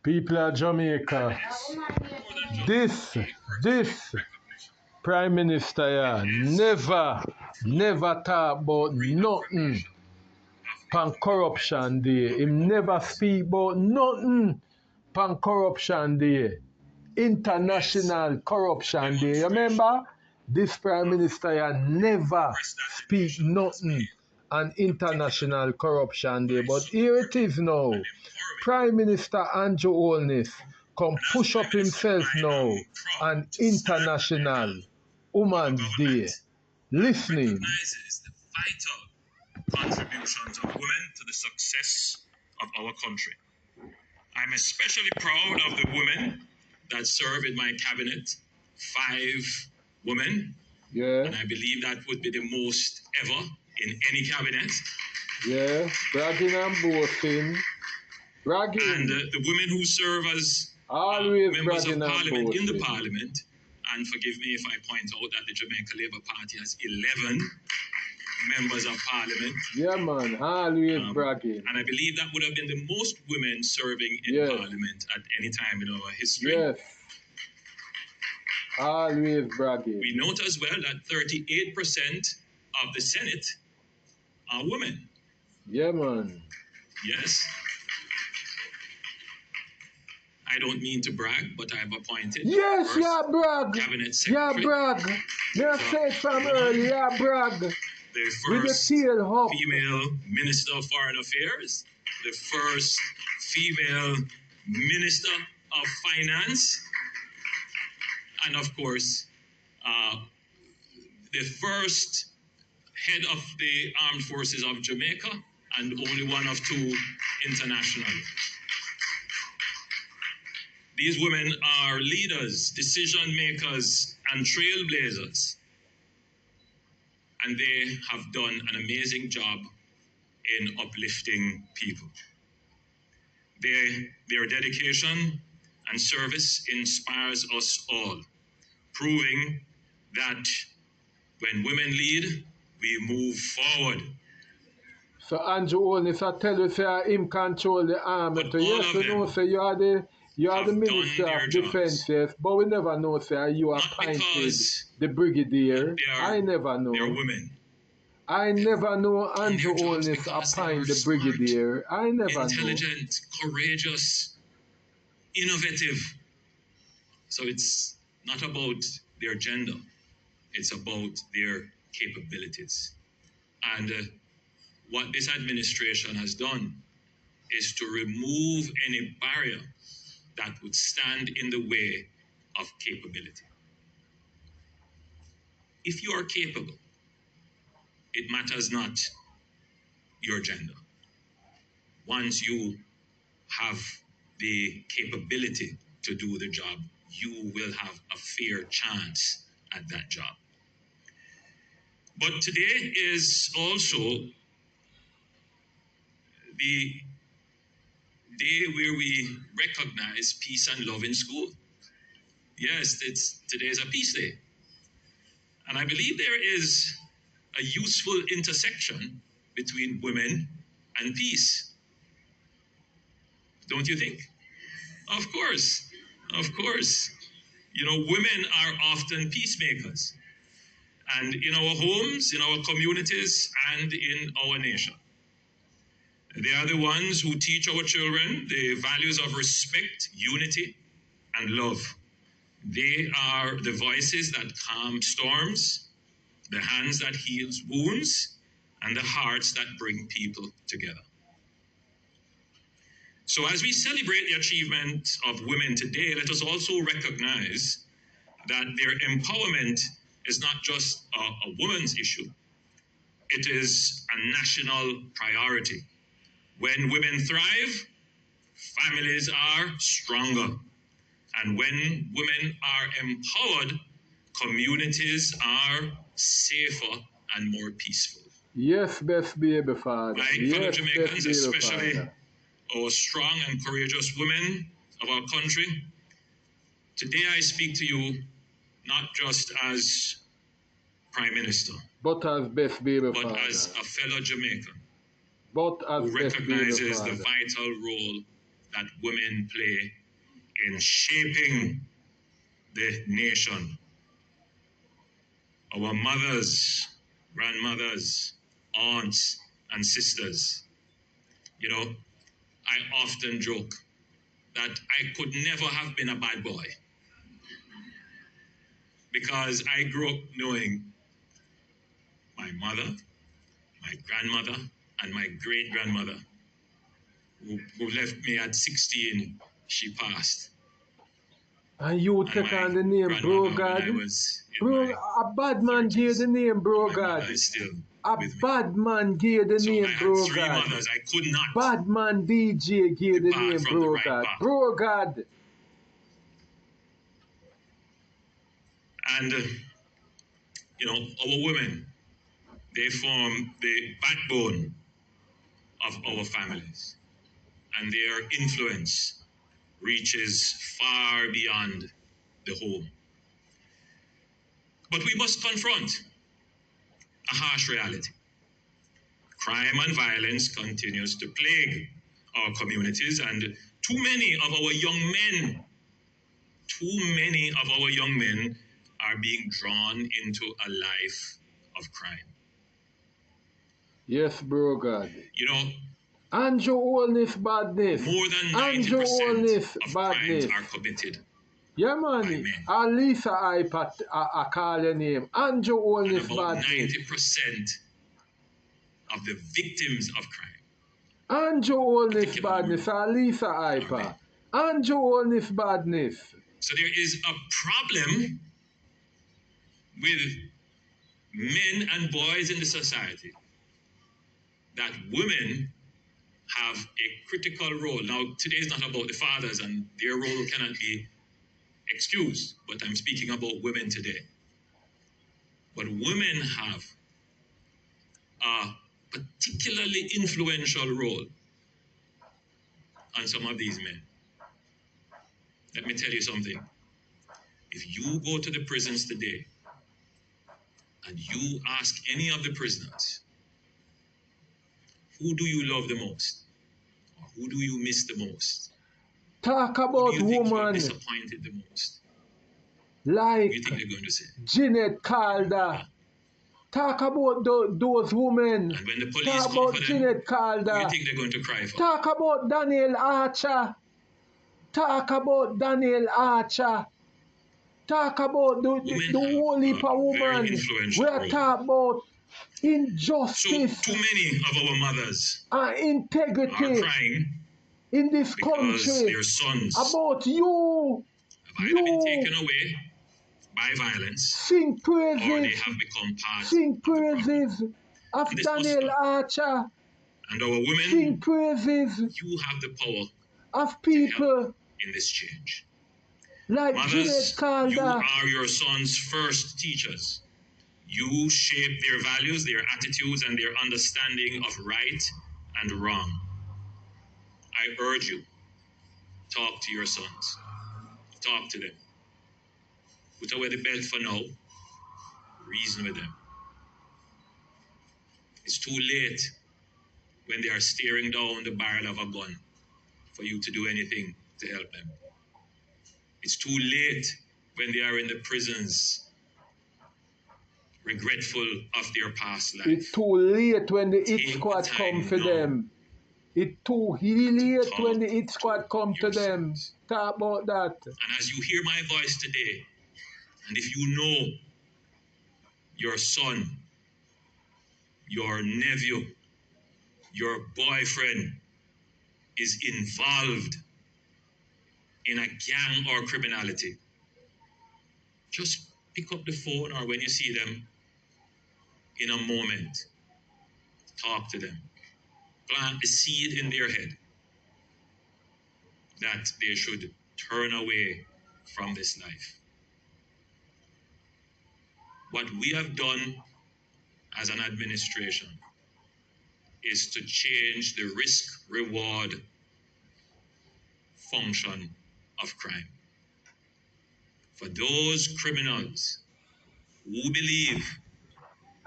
People of Jamaica, this Prime Minister here never talk about nothing pan corruption day. Him never speak about nothing pan corruption day. International corruption day. You remember? This Prime Minister here never speak nothing on International Corruption Day. But here it is now. Prime Minister Anju Holness come push up himself now on International Women's Day. Listening. Recognizes the vital contributions of women to the success of our country. I'm especially proud of the women that serve in my cabinet, 5 women. Yeah. And I believe that would be the most ever in any cabinet. Yeah, bragging and boasting. Bragging. And the women who serve as always members of bragging parliament in the boasting. parliament, and forgive me if I point out that the Jamaica Labour Party has 11 members of parliament. Yeah, man, always bragging. And I believe that would have been the most women serving in parliament at any time in our history. Yes. Always bragging. We note as well that 38% of the Senate are women. Yeah, man. Yes. I don't mean to brag, but I've appointed. Yes, yeah, brag. Cabinet secretary. Yeah, brag. You say it from early, yeah, brag. The first female Minister of Foreign Affairs, the first female Minister of Finance, and of course, the first head of the Armed Forces of Jamaica, and only one of 2 internationally. These women are leaders, decision makers, and trailblazers. And they have done an amazing job in uplifting people. Their dedication and service inspires us all, proving that when women lead, we move forward. So Anju Holness, I tell you, say him control the army. So yes, you know, say you are the Minister of Defense, yes, but we never know, say you appointed the Brigadier. I never know. They're women. I never know Anju Holness appoint the Brigadier. I never know. Intelligent, courageous, innovative. So it's not about their gender. It's about their capabilities. And what this administration has done is to remove any barrier that would stand in the way of capability. If you are capable, it matters not your gender. Once you have the capability to do the job, you will have a fair chance at that job. But today is also the day where we recognize peace and love in school. Yes, today is a peace day. And I believe there is a useful intersection between women and peace. Don't you think? Of course. You know, women are often peacemakers. And in our homes, in our communities, and in our nation. They are the ones who teach our children the values of respect, unity, and love. They are the voices that calm storms, the hands that heal wounds, and the hearts that bring people together. So as we celebrate the achievement of women today, let us also recognize that their empowerment is not just a woman's issue. It is a national priority. When women thrive, families are stronger. And when women are empowered, communities are safer and more peaceful. Yes, best baby father. My fellow Jamaicans, especially our strong and courageous women of our country, today I speak to you not just as Prime Minister, but as best baby but father. as a fellow Jamaican. but as who death be the recognizes the Father. vital role that women play in shaping the nation. Our mothers, grandmothers, aunts, and sisters. You know, I often joke that I could never have been a bad boy because I grew up knowing my mother, my grandmother, and my great-grandmother who left me at 16. She passed. And you take on the name Bro God. Bro, a bad man gave the name Bro God. A bad man gave the name Bro God. I could not. Bad man DJ gave the name Bro God. Bro God. And, you know, our women, they form the backbone of our families. And their influence reaches far beyond the home. But we must confront a harsh reality. Crime and violence continues to plague our communities, and too many of our young men are being drawn into a life of crime. Yes, Bro God. You know, Anju allness badness. more than 90% of badness. crimes are committed. Yeah, man. Alisa I call your name. Anju allness badness. 90% of the victims of crime. Anju allness badness. Alisa Ipa. Anju allness badness. So there is a problem with men and boys in the society that women have a critical role. Now, today is not about the fathers, and their role cannot be excused, but I'm speaking about women today. But women have a particularly influential role on some of these men. Let me tell you something. If you go to the prisons today and you ask any of the prisoners, who do you love the most? Or who do you miss the most? Talk about who do you think woman. you're disappointed the most? Like What do you think they're going to say? Jeanette Calder. Talk about those women. And when the police Talk come about for them, Jeanette Calder. who do you think they're going to cry for? Talk about Daniel Archer. Talk about Daniel Archer. Talk about the whole heap of woman. We are talking about injustice. So too many of our mothers and integrity are crying in this because country. their sons About you. have either been taken away by violence, sing praises, or they have become part sing of the problem. praises of And this Daniel must stop. Archer. And our women, Sing praises you have the power of people in this change. like Jeanette Mothers, Calder. you are your sons' first teachers. You shape their values, their attitudes, and their understanding of right and wrong. I urge you, talk to your sons. Talk to them. Put away the belt for now. Reason with them. It's too late when they are staring down the barrel of a gun for you to do anything to help them. It's too late when they are in the prisons, regretful of their past life. It's too late when the Take hit squad the come time for now them. It's too late talk when the hit squad come to your them. sons. Talk about that. And as you hear my voice today, and if you know your son, your nephew, your boyfriend is involved in a gang or criminality, just pick up the phone, or when you see them in a moment, talk to them. Plant the seed in their head that they should turn away from this life. What we have done as an administration is to change the risk-reward function of crime. For those criminals who believe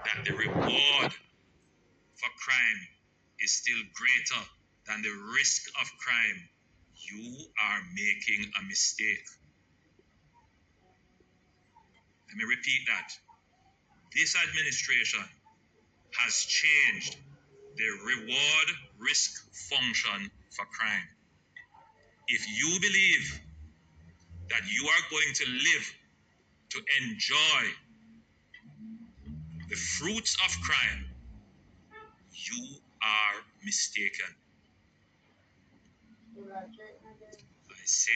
that the reward for crime is still greater than the risk of crime, you are making a mistake. Let me repeat that. This administration has changed the reward risk function for crime. If you believe that you are going to live to enjoy the fruits of crime, you are mistaken. I say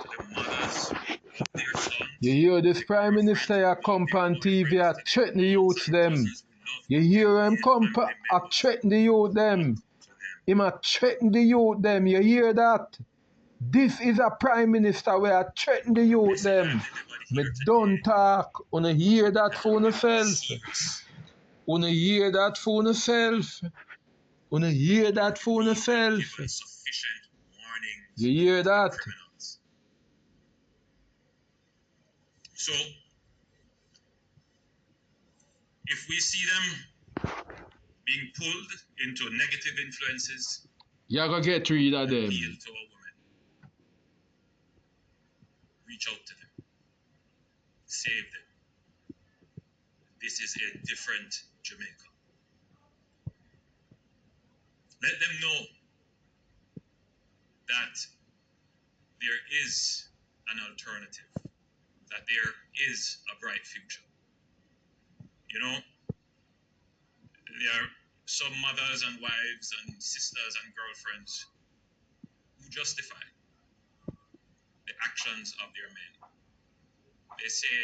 to the mothers of their sons, You hear this Prime Minister a come on TV a threaten the youths them. You hear him come a threaten the youth them. Him a threaten the youth them. You hear that? This is a Prime Minister where I threaten the youth them. Me don't talk. Wanna hear that for yourself? Wanna hear that for yourself? Wanna hear that for yourself? You hear that? So, if we see them being pulled into negative influences, you're gonna get rid of them. Appeal to a woman. Reach out to them. Save them. This is a different Jamaica. Let them know that there is an alternative, that there is a bright future. You know, there are some mothers and wives and sisters and girlfriends who justify the actions of their men. They say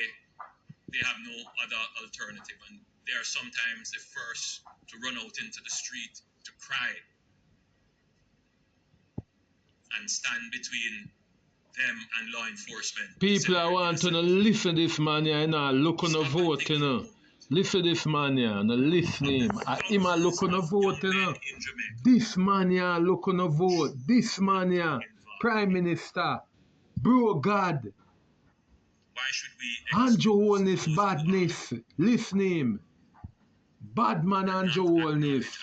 they have no other alternative, and they are sometimes the first to run out into the street to cry and stand between them and law enforcement. People I want to listen to this man here, you know, look on the vote, you know. Listen to this man here, and listen to him. Him a look on the vote, you know. This man here look on the vote. This man here, Prime Minister, bro God. Why should we Anju Holness badness. Listen to him. Bad man Anju Holness.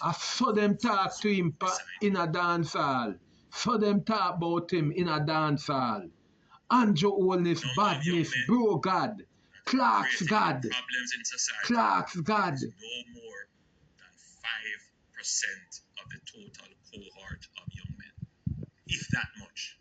I saw them talk to him in a dance hall. Saw them talk about him in a dance hall. Anju Holness badness, bro God. Clark's God. Clark's God. No more than 5% of the total cohort of young men. If that much.